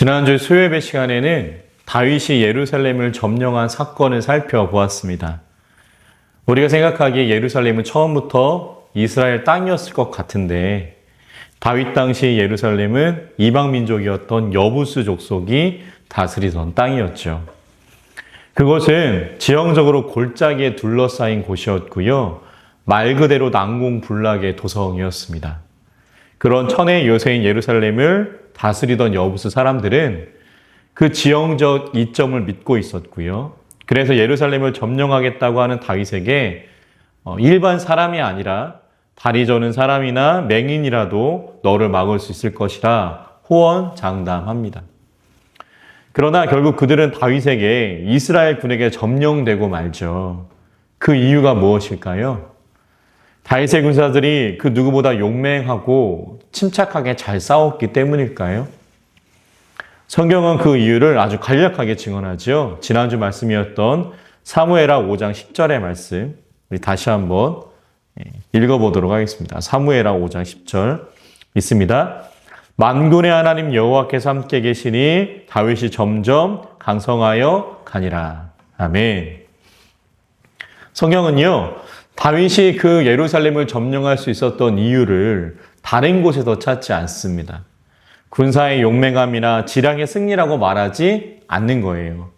지난주 수요예배 시간에는 다윗이 예루살렘을 점령한 사건을 살펴보았습니다. 우리가 생각하기에 예루살렘은 처음부터 이스라엘 땅이었을 것 같은데 다윗 당시 예루살렘은 이방 민족이었던 여부스 족속이 다스리던 땅이었죠. 그것은 지형적으로 골짜기에 둘러싸인 곳이었고요. 말 그대로 난공불락의 도성이었습니다. 그런 천의 요새인 예루살렘을 다스리던 여부스 사람들은 그 지형적 이점을 믿고 있었고요. 그래서 예루살렘을 점령하겠다고 하는 다윗에게 일반 사람이 아니라 다리 저는 사람이나 맹인이라도 너를 막을 수 있을 것이라 호언장담합니다. 그러나 결국 그들은 다윗에게 이스라엘 군에게 점령되고 말죠. 그 이유가 무엇일까요? 다윗의 군사들이 그 누구보다 용맹하고 침착하게 잘 싸웠기 때문일까요? 성경은 그 이유를 아주 간략하게 증언하죠. 지난주 말씀이었던 사무엘하 5장 10절의 말씀 우리 다시 한번 읽어보도록 하겠습니다. 사무엘하 5장 10절 있습니다. 만군의 하나님 여호와께서 함께 계시니 다윗이 점점 강성하여 가니라. 아멘. 성경은요, 다윗이 그 예루살렘을 점령할 수 있었던 이유를 다른 곳에서 찾지 않습니다. 군사의 용맹함이나 지량의 승리라고 말하지 않는 거예요.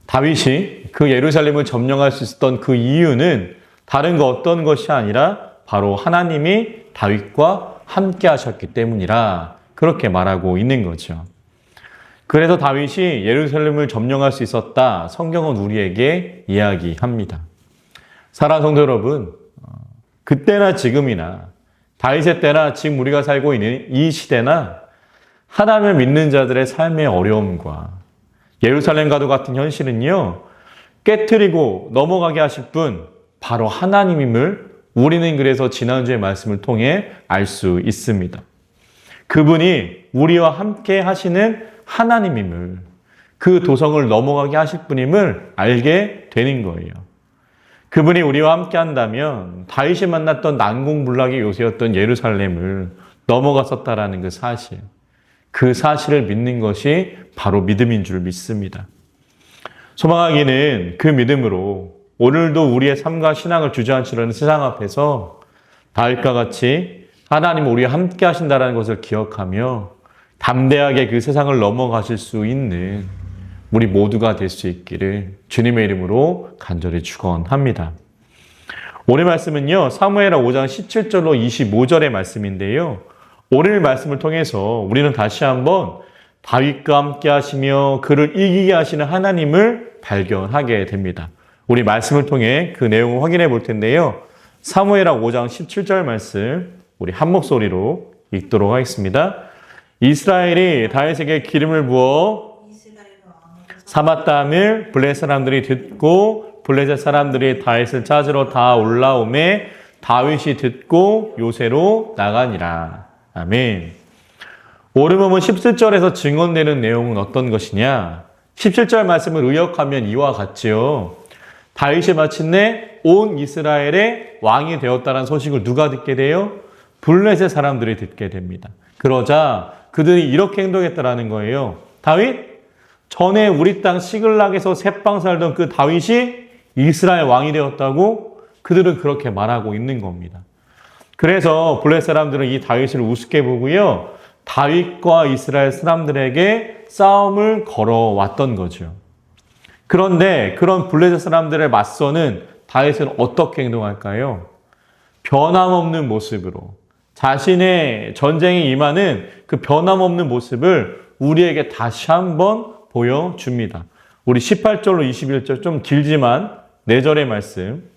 다윗이 그 예루살렘을 점령할 수 있었던 그 이유는 다른 거 어떤 것이 아니라 바로 하나님이 다윗과 함께 하셨기 때문이라 그렇게 말하고 있는 거죠. 그래서 다윗이 예루살렘을 점령할 수 있었다. 성경은 우리에게 이야기합니다. 사랑하는 성도 여러분, 그때나 지금이나 다윗의 때나 지금 우리가 살고 있는 이 시대나 하나님을 믿는 자들의 삶의 어려움과 예루살렘과도 같은 현실은요, 깨트리고 넘어가게 하실 분 바로 하나님임을 우리는 그래서 지난주의 말씀을 통해 알 수 있습니다. 그분이 우리와 함께 하시는 하나님임을, 그 도성을 넘어가게 하실 분임을 알게 되는 거예요. 그분이 우리와 함께 한다면 다윗이 만났던 난공불락의 요새였던 예루살렘을 넘어갔었다라는 그 사실, 그 사실을 믿는 것이 바로 믿음인 줄 믿습니다. 소망하기는 그 믿음으로 오늘도 우리의 삶과 신앙을 주저앉히려는 세상 앞에서 다윗과 같이 하나님 우리와 함께 하신다는 것을 기억하며 담대하게 그 세상을 넘어가실 수 있는 우리 모두가 될 수 있기를 주님의 이름으로 간절히 축원합니다. 오늘 말씀은요, 사무엘하 5장 17절로 25절의 말씀인데요. 오늘 말씀을 통해서 우리는 다시 한번 다윗과 함께 하시며 그를 이기게 하시는 하나님을 발견하게 됩니다. 우리 말씀을 통해 그 내용을 확인해 볼 텐데요. 사무엘하 5장 17절 말씀 우리 한 목소리로 읽도록 하겠습니다. 이스라엘이 다윗에게 기름을 부어 삼았다 함을 블레셋 사람들이 듣고 블레셋 사람들이 다윗을 찾으러 다 올라오매 다윗이 듣고 요새로 나가니라. 아멘. 오늘 보면 17절에서 증언되는 내용은 어떤 것이냐? 17절 말씀을 의역하면 이와 같지요. 다윗이 마침내 온 이스라엘의 왕이 되었다는 소식을 누가 듣게 돼요? 블레셋 사람들이 듣게 됩니다. 그러자 그들이 이렇게 행동했다라는 거예요. 다윗? 전에 우리 땅 시글락에서 새빵 살던 그 다윗이 이스라엘 왕이 되었다고 그들은 그렇게 말하고 있는 겁니다. 그래서 블레셋 사람들은 이 다윗을 우습게 보고요. 다윗과 이스라엘 사람들에게 싸움을 걸어왔던 거죠. 그런데 그런 블레셋 사람들을 맞서는 다윗은 어떻게 행동할까요? 변함없는 모습으로 자신의 전쟁에 임하는 그 변함없는 모습을 우리에게 다시 한번 보여줍니다. 우리 18절로 21절 좀 길지만 4절의 말씀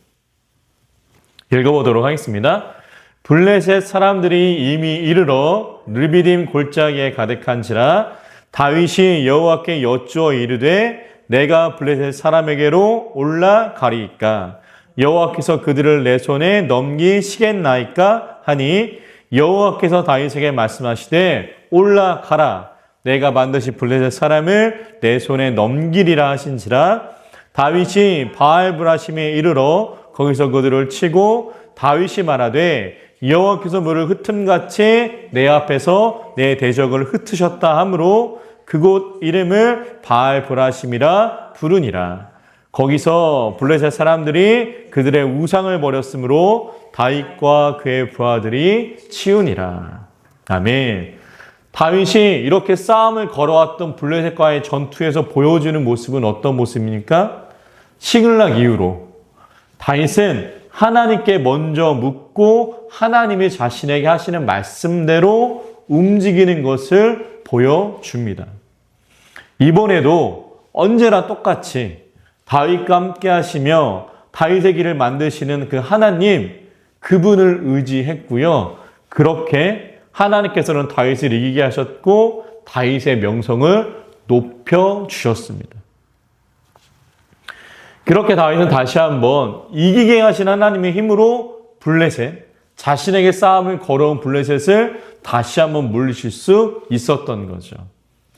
읽어보도록 하겠습니다. 블레셋 사람들이 이미 이르러 르비딤 골짜기에 가득한지라 다윗이 여호와께 여쭈어 이르되 내가 블레셋 사람에게로 올라가리이까 여호와께서 그들을 내 손에 넘기시겠나이까 하니 여호와께서 다윗에게 말씀하시되 올라가라 내가 반드시 블레셋 사람을 내 손에 넘기리라 하신지라 다윗이 바알브라심에 이르러 거기서 그들을 치고 다윗이 말하되 여호와께서 물을 흩음같이 내 앞에서 내 대적을 흩으셨다 하므로 그곳 이름을 바알브라심이라 부르니라. 거기서 블레셋 사람들이 그들의 우상을 버렸으므로 다윗과 그의 부하들이 치우니라. 아멘. 다윗이 이렇게 싸움을 걸어왔던 블레셋과의 전투에서 보여주는 모습은 어떤 모습입니까? 시글락 이후로 다윗은 하나님께 먼저 묻고 하나님이 자신에게 하시는 말씀대로 움직이는 것을 보여줍니다. 이번에도 언제나 똑같이 다윗과 함께 하시며 다윗의 길을 만드시는 그 하나님, 그분을 의지했고요. 그렇게 하나님께서는 다윗을 이기게 하셨고 다윗의 명성을 높여주셨습니다. 그렇게 다윗은 다시 한번 이기게 하신 하나님의 힘으로 블레셋, 자신에게 싸움을 걸어온 블레셋을 다시 한번 물리칠 수 있었던 거죠.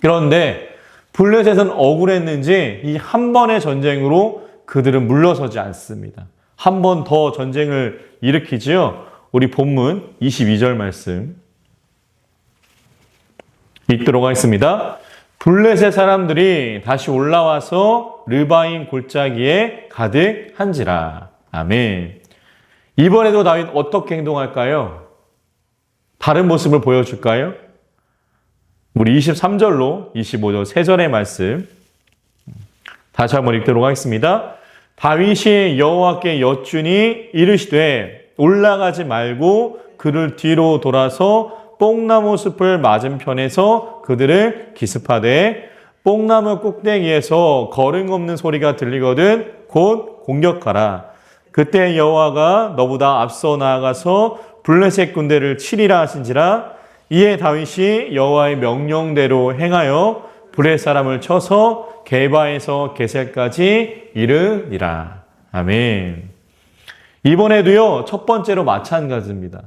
그런데 블레셋은 억울했는지 이 한 번의 전쟁으로 그들은 물러서지 않습니다. 한 번 더 전쟁을 일으키지요. 우리 본문 22절 말씀 읽도록 하겠습니다. 블레셋 사람들이 다시 올라와서 르바임 골짜기에 가득한지라. 아멘. 이번에도 다윗 어떻게 행동할까요? 다른 모습을 보여줄까요? 우리 23절로 25절 세 절의 말씀 다시 한번 읽도록 하겠습니다. 다윗이 여호와께 여쭈니 이르시되 올라가지 말고 그를 뒤로 돌아서 뽕나무 숲을 맞은편에서 그들을 기습하되 뽕나무 꼭대기에서 거름 없는 소리가 들리거든 곧 공격하라. 그때 여호와가 너보다 앞서 나아가서 블레셋 군대를 치리라 하신지라. 이에 다윗이 여호와의 명령대로 행하여 블레셋 사람을 쳐서 게바에서 게셀까지 이르니라. 아멘. 이번에도요, 첫 번째로 마찬가지입니다.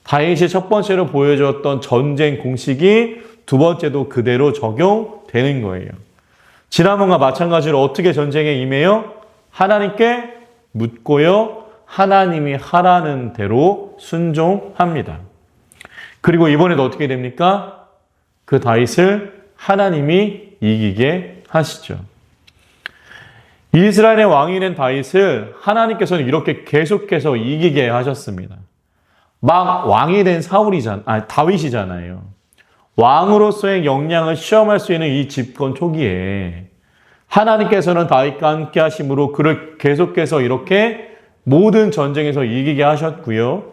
다윗이 첫 번째로 보여줬던 전쟁 공식이 두 번째도 그대로 적용되는 거예요. 지난번과 마찬가지로 어떻게 전쟁에 임해요? 하나님께 묻고요, 하나님이 하라는 대로 순종합니다. 그리고 이번에도 어떻게 됩니까? 그 다윗을 하나님이 이기게 하시죠. 이스라엘의 왕이 된 다윗을 하나님께서는 이렇게 계속해서 이기게 하셨습니다. 막 왕이 된 다윗이잖아요. 왕으로서의 역량을 시험할 수 있는 이 집권 초기에 하나님께서는 다윗과 함께 하심으로 그를 계속해서 이렇게 모든 전쟁에서 이기게 하셨고요.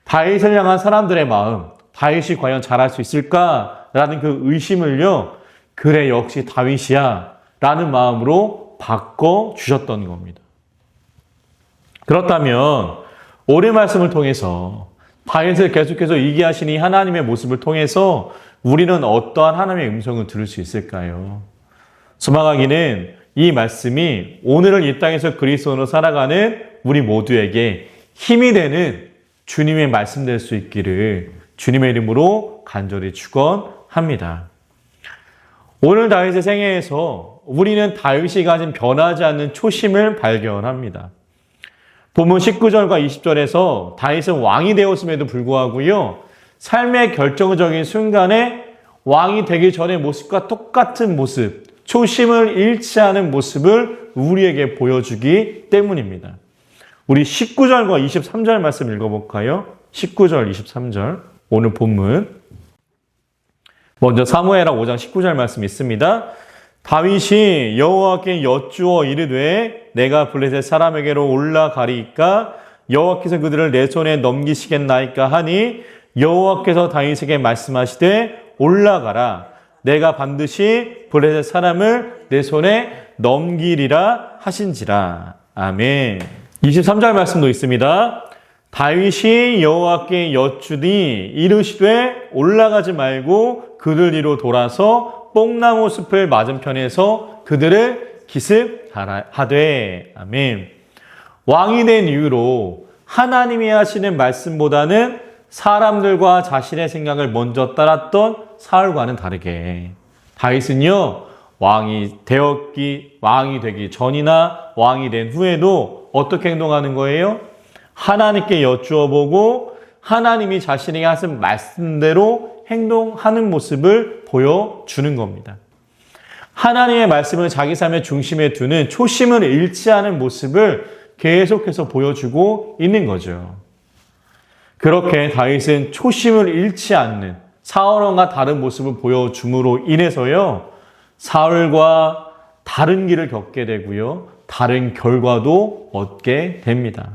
다윗을 향한 사람들의 마음, 다윗이 과연 잘할 수 있을까라는 그 의심을요, 그래 역시 다윗이야 라는 마음으로 바꿔주셨던 겁니다. 그렇다면 오늘 말씀을 통해서 다윗을 계속해서 이기게 하신 이 하나님의 모습을 통해서 우리는 어떠한 하나님의 음성을 들을 수 있을까요? 소망하기는 이 말씀이 오늘을 이 땅에서 그리스도로 살아가는 우리 모두에게 힘이 되는 주님의 말씀 될 수 있기를 주님의 이름으로 간절히 축원합니다. 오늘 다윗의 생애에서 우리는 다윗이 가진 변하지 않는 초심을 발견합니다. 본문 19절과 20절에서 다윗은 왕이 되었음에도 불구하고요, 삶의 결정적인 순간에 왕이 되기 전의 모습과 똑같은 모습, 초심을 잃지 않은 모습을 우리에게 보여주기 때문입니다. 우리 19절과 23절 말씀 읽어볼까요? 19절, 23절 오늘 본문 먼저 사무엘하 5장 19절 말씀 있습니다. 다윗이 여호와께 여쭈어 이르되 내가 블레셋 사람에게로 올라가리이까 여호와께서 그들을 내 손에 넘기시겠나이까 하니 여호와께서 다윗에게 말씀하시되 올라가라. 내가 반드시 블레셋 사람을 내 손에 넘기리라 하신지라. 아멘. 23절 말씀도 있습니다. 다윗이 여호와께 여쭈니 이르시되 올라가지 말고 그들 뒤로 돌아서 뽕나무 숲을 맞은편에서 그들을 기습하되. 아멘. 왕이 된 이후로 하나님이 하시는 말씀보다는 사람들과 자신의 생각을 먼저 따랐던 사울과는 다르게 다윗은요, 왕이 되기 전이나 왕이 된 후에도 어떻게 행동하는 거예요? 하나님께 여쭈어 보고 하나님이 자신에게 하신 말씀대로 행동하는 모습을 보여주는 겁니다. 하나님의 말씀을 자기 삶의 중심에 두는 초심을 잃지 않은 모습을 계속해서 보여주고 있는 거죠. 그렇게 다윗은 초심을 잃지 않는 사울왕과 다른 모습을 보여줌으로 인해서요, 사울과 다른 길을 겪게 되고요, 다른 결과도 얻게 됩니다.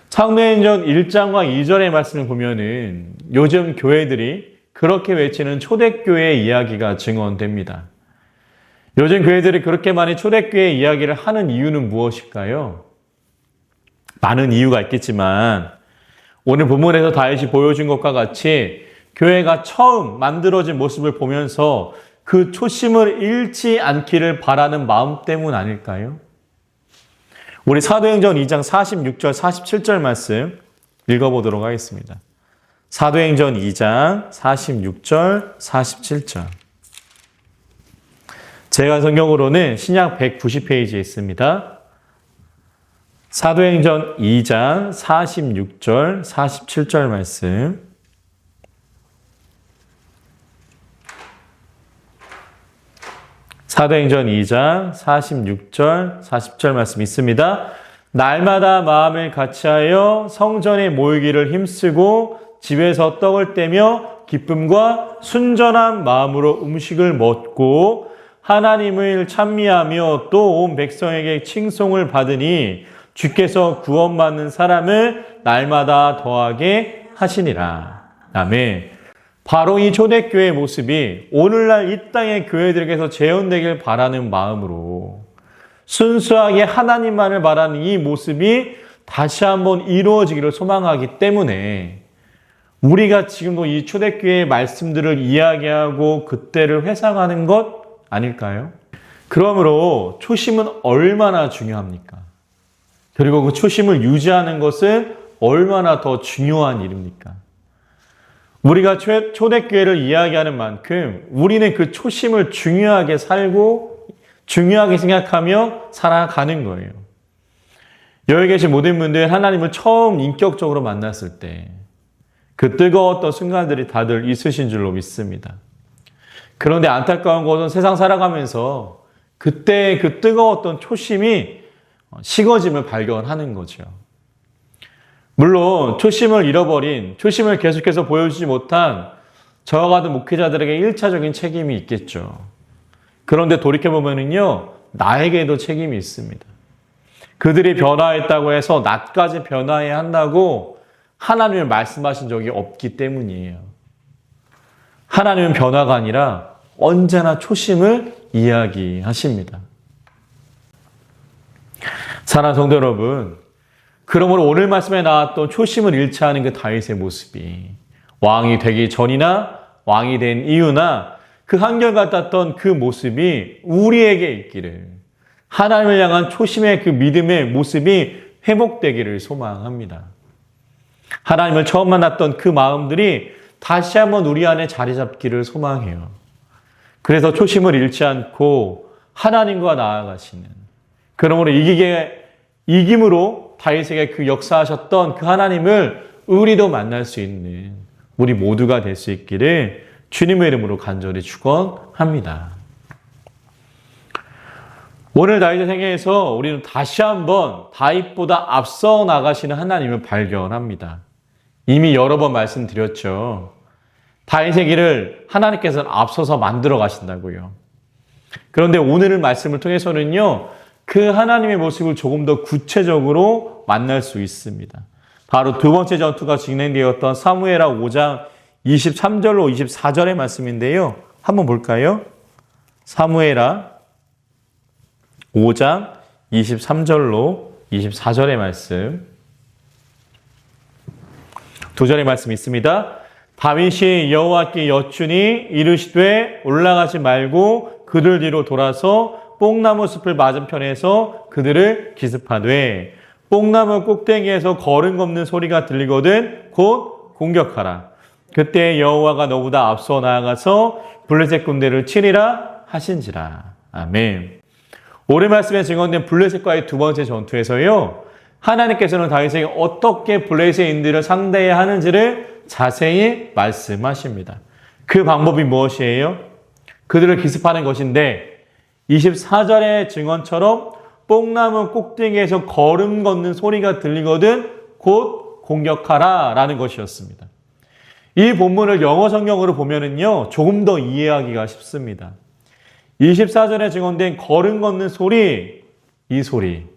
사도행전 1장과 2절의 말씀을 보면은 요즘 교회들이 그렇게 외치는 초대교회 이야기가 증언됩니다. 요즘 교회들이 그렇게 많이 초대교회 이야기를 하는 이유는 무엇일까요? 많은 이유가 있겠지만 오늘 본문에서 다윗이 보여준 것과 같이 교회가 처음 만들어진 모습을 보면서 그 초심을 잃지 않기를 바라는 마음 때문 아닐까요? 우리 사도행전 2장 46절, 47절 말씀 읽어보도록 하겠습니다. 사도행전 2장 46절, 47절. 제가 성경으로는 신약 190페이지에 있습니다. 사도행전 2장 46절, 47절 말씀. 사도행전 2장 46절, 40절 말씀 있습니다. 날마다 마음을 같이하여 성전에 모이기를 힘쓰고 집에서 떡을 떼며 기쁨과 순전한 마음으로 음식을 먹고 하나님을 찬미하며 또 온 백성에게 칭송을 받으니 주께서 구원받는 사람을 날마다 더하게 하시니라. 아멘. 바로 이 초대교회의 모습이 오늘날 이 땅의 교회들에게서 재현되길 바라는 마음으로 순수하게 하나님만을 바라는 이 모습이 다시 한번 이루어지기를 소망하기 때문에 우리가 지금도 이 초대교회의 말씀들을 이야기하고 그때를 회상하는 것 아닐까요? 그러므로 초심은 얼마나 중요합니까? 그리고 그 초심을 유지하는 것은 얼마나 더 중요한 일입니까? 우리가 초대교회를 이야기하는 만큼 우리는 그 초심을 중요하게 살고 중요하게 생각하며 살아가는 거예요. 여기 계신 모든 분들 하나님을 처음 인격적으로 만났을 때 그 뜨거웠던 순간들이 다들 있으신 줄로 믿습니다. 그런데 안타까운 것은 세상 살아가면서 그때 그 뜨거웠던 초심이 식어짐을 발견하는 거죠. 물론 초심을 잃어버린, 초심을 계속해서 보여주지 못한 저와 같은 목회자들에게 1차적인 책임이 있겠죠. 그런데 돌이켜보면요, 나에게도 책임이 있습니다. 그들이 변화했다고 해서 나까지 변화해야 한다고 하나님을 말씀하신 적이 없기 때문이에요. 하나님은 변화가 아니라 언제나 초심을 이야기하십니다. 사랑하는 성도 여러분, 그러므로 오늘 말씀에 나왔던 초심을 잃지 않은 그 다윗의 모습이 왕이 되기 전이나 왕이 된 이유나 그 한결같았던 그 모습이 우리에게 있기를, 하나님을 향한 초심의 그 믿음의 모습이 회복되기를 소망합니다. 하나님을 처음 만났던 그 마음들이 다시 한번 우리 안에 자리 잡기를 소망해요. 그래서 초심을 잃지 않고 하나님과 나아가시는, 그러므로 이김으로 다윗에게 그 역사하셨던 그 하나님을 우리도 만날 수 있는 우리 모두가 될 수 있기를 주님의 이름으로 간절히 축원합니다. 오늘 다윗의 생애에서 우리는 다시 한번 다윗보다 앞서 나가시는 하나님을 발견합니다. 이미 여러 번 말씀드렸죠. 다윗의 길을 하나님께서는 앞서서 만들어 가신다고요. 그런데 오늘 말씀을 통해서는요, 그 하나님의 모습을 조금 더 구체적으로 만날 수 있습니다. 바로 두 번째 전투가 진행되었던 사무엘하 5장 23절로 24절의 말씀인데요. 한번 볼까요? 사무엘하 5장 23절로 24절의 말씀. 두 절의 말씀 있습니다. 다윗이 여호와께 여쭈니 이르시되 올라가지 말고 그들 뒤로 돌아서 뽕나무 숲을 맞은편에서 그들을 기습하되 뽕나무 꼭대기에서 걸음 걷는 소리가 들리거든 곧 공격하라. 그때 여호와가 너보다 앞서 나아가서 블레셋 군대를 치리라 하신지라. 아멘. 오늘 말씀에 증언된 블레셋과의 두 번째 전투에서요, 하나님께서는 다윗에게 어떻게 블레셋인들을 상대해야 하는지를 자세히 말씀하십니다. 그 방법이 무엇이에요? 그들을 기습하는 것인데 24절의 증언처럼 뽕나무 꼭대기에서 걸음 걷는 소리가 들리거든 곧 공격하라 라는 것이었습니다. 이 본문을 영어 성경으로 보면은요, 조금 더 이해하기가 쉽습니다. 24절에 증언된 걸음 걷는 소리, 이 소리.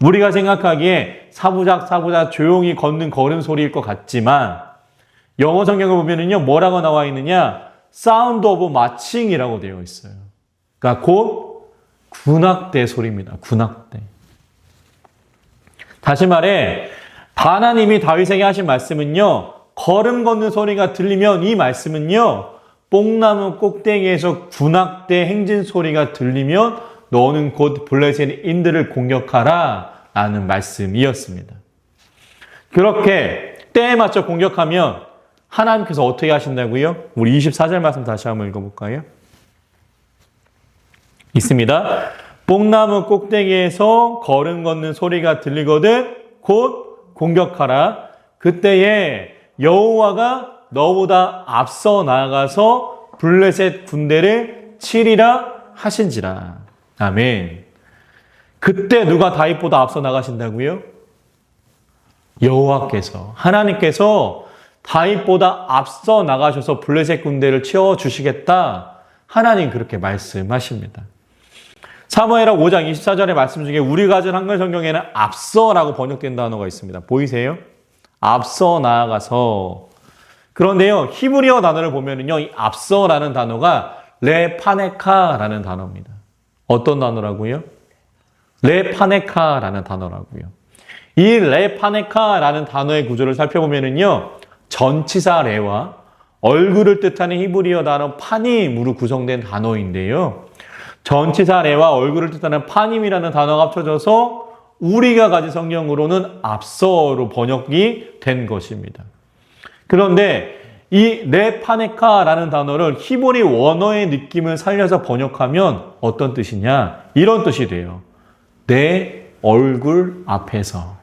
우리가 생각하기에 사부작 조용히 걷는 걸음 소리일 것 같지만 영어 성경을 보면은요, 뭐라고 나와 있느냐? 사운드 오브 마칭이라고 되어 있어요. 그러니까 곧 군악대 소리입니다. 군악대. 다시 말해 하나님이 다윗에게 하신 말씀은요, 걸음 걷는 소리가 들리면 이 말씀은요, 뽕나무 꼭대기에서 군악대 행진 소리가 들리면 너는 곧 블레셋인들을 공격하라 라는 말씀이었습니다. 그렇게 때에 맞춰 공격하면 하나님께서 어떻게 하신다고요? 우리 24절 말씀 다시 한번 읽어볼까요? 있습니다. 뽕나무 꼭대기에서 걸음 걷는 소리가 들리거든 곧 공격하라. 그때에 여호와가 너보다 앞서 나아가서 블레셋 군대를 치리라 하신지라. 아멘. 그때 누가 다윗보다 앞서 나가신다고요? 여호와께서, 하나님께서 다윗보다 앞서 나가셔서 블레셋 군대를 치워주시겠다. 하나님 그렇게 말씀하십니다. 사무엘하 5장 24절의 말씀 중에 우리가 가진 한글 성경에는 앞서라고 번역된 단어가 있습니다. 보이세요? 앞서 나아가서. 그런데요, 히브리어 단어를 보면은요, 이 앞서라는 단어가 레파네카라는 단어입니다. 어떤 단어라고요? 레파네카라는 단어라고요. 이 레파네카라는 단어의 구조를 살펴보면은요, 전치사 레와 얼굴을 뜻하는 히브리어 단어 파님으로 구성된 단어인데요. 전치사 레와 얼굴을 뜻하는 파님이라는 단어가 합쳐져서 우리가 가진 성경으로는 앞서로 번역이 된 것입니다. 그런데 이 레파네카라는 단어를 히브리 원어의 느낌을 살려서 번역하면 어떤 뜻이냐? 이런 뜻이 돼요. 내 얼굴 앞에서.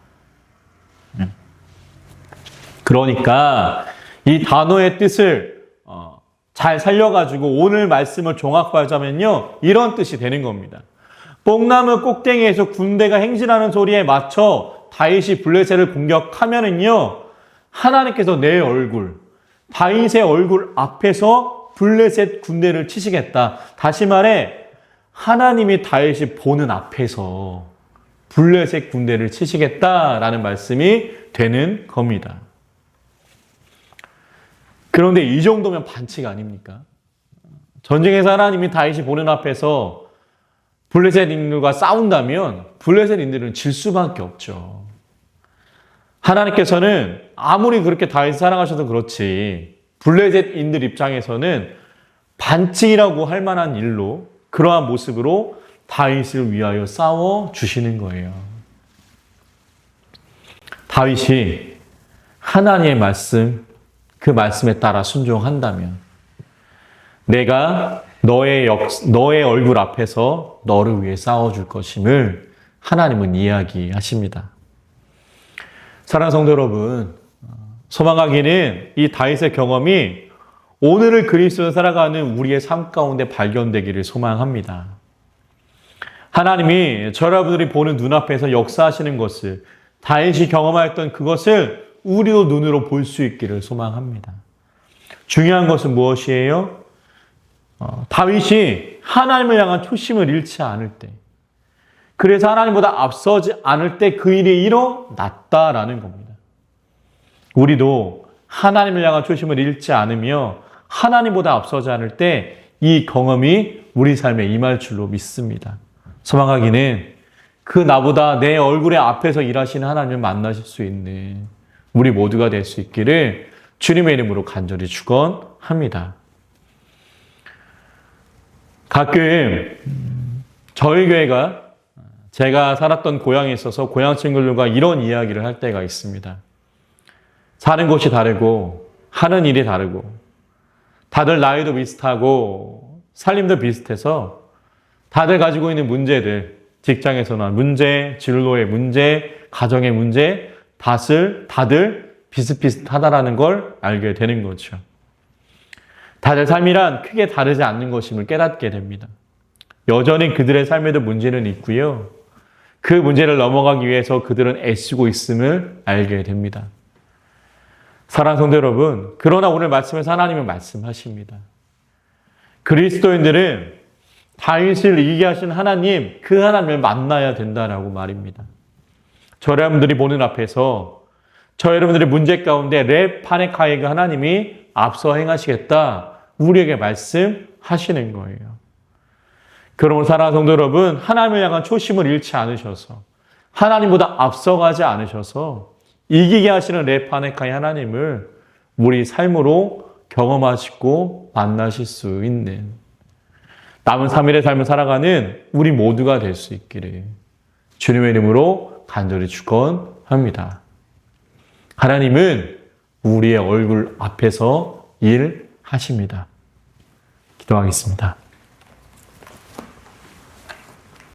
그러니까 이 단어의 뜻을 잘 살려가지고 오늘 말씀을 종합하자면요, 이런 뜻이 되는 겁니다. 뽕나무 꼭대기에서 군대가 행진하는 소리에 맞춰 다윗이 블레셋을 공격하면은요, 하나님께서 내 얼굴, 다윗의 얼굴 앞에서 블레셋 군대를 치시겠다. 다시 말해 하나님이 다윗이 보는 앞에서 블레셋 군대를 치시겠다라는 말씀이 되는 겁니다. 그런데 이 정도면 반칙 아닙니까? 전쟁에서 하나님이 다윗이 보는 앞에서 블레셋인들과 싸운다면 블레셋인들은 질 수밖에 없죠. 하나님께서는 아무리 그렇게 다윗을 사랑하셔도 그렇지 블레셋인들 입장에서는 반칙이라고 할 만한 일로 그러한 모습으로 다윗을 위하여 싸워 주시는 거예요. 다윗이 하나님의 말씀, 그 말씀에 따라 순종한다면 내가 너의 얼굴 앞에서 너를 위해 싸워줄 것임을 하나님은 이야기하십니다. 사랑하는 성도 여러분, 소망하기는 이 다윗의 경험이 오늘을 그리스도로 살아가는 우리의 삶 가운데 발견되기를 소망합니다. 하나님이 여러분들이 보는 눈앞에서 역사하시는 것을, 다윗이 경험하였던 그것을 우리도 눈으로 볼 수 있기를 소망합니다. 중요한 것은 무엇이에요? 다윗이 하나님을 향한 초심을 잃지 않을 때, 그래서 하나님보다 앞서지 않을 때 그 일이 일어났다라는 겁니다. 우리도 하나님을 향한 초심을 잃지 않으며 하나님보다 앞서지 않을 때 이 경험이 우리 삶에 임할 줄로 믿습니다. 소망하기는 그 나보다 내 얼굴의 앞에서 일하시는 하나님을 만나실 수 있는 우리 모두가 될 수 있기를 주님의 이름으로 간절히 축원합니다. 가끔 저희 교회가 제가 살았던 고향에 있어서 고향 친구들과 이런 이야기를 할 때가 있습니다. 사는 곳이 다르고 하는 일이 다르고 다들 나이도 비슷하고 살림도 비슷해서 다들 가지고 있는 문제들, 직장에서나 문제, 진로의 문제, 가정의 문제, 다들 비슷비슷하다라는 걸 알게 되는 거죠. 다들 삶이란 크게 다르지 않는 것임을 깨닫게 됩니다. 여전히 그들의 삶에도 문제는 있고요. 그 문제를 넘어가기 위해서 그들은 애쓰고 있음을 알게 됩니다. 사랑하는 성도 여러분, 그러나 오늘 말씀에서 하나님은 말씀하십니다. 그리스도인들은 다윗을 이기게 하신 하나님, 그 하나님을 만나야 된다라고 말입니다. 저 여러분들이 보는 앞에서 저 여러분들의 문제 가운데 레파네카의 그 하나님이 앞서 행하시겠다 우리에게 말씀하시는 거예요. 그러므로 사랑하는 성도 여러분, 하나님을 향한 초심을 잃지 않으셔서 하나님보다 앞서가지 않으셔서 이기게 하시는 레파네카의 하나님을 우리 삶으로 경험하시고 만나실 수 있는 남은 3일의 삶을 살아가는 우리 모두가 될 수 있기를 주님의 이름으로 간절히 축원합니다. 하나님은 우리의 얼굴 앞에서 일하십니다. 기도하겠습니다.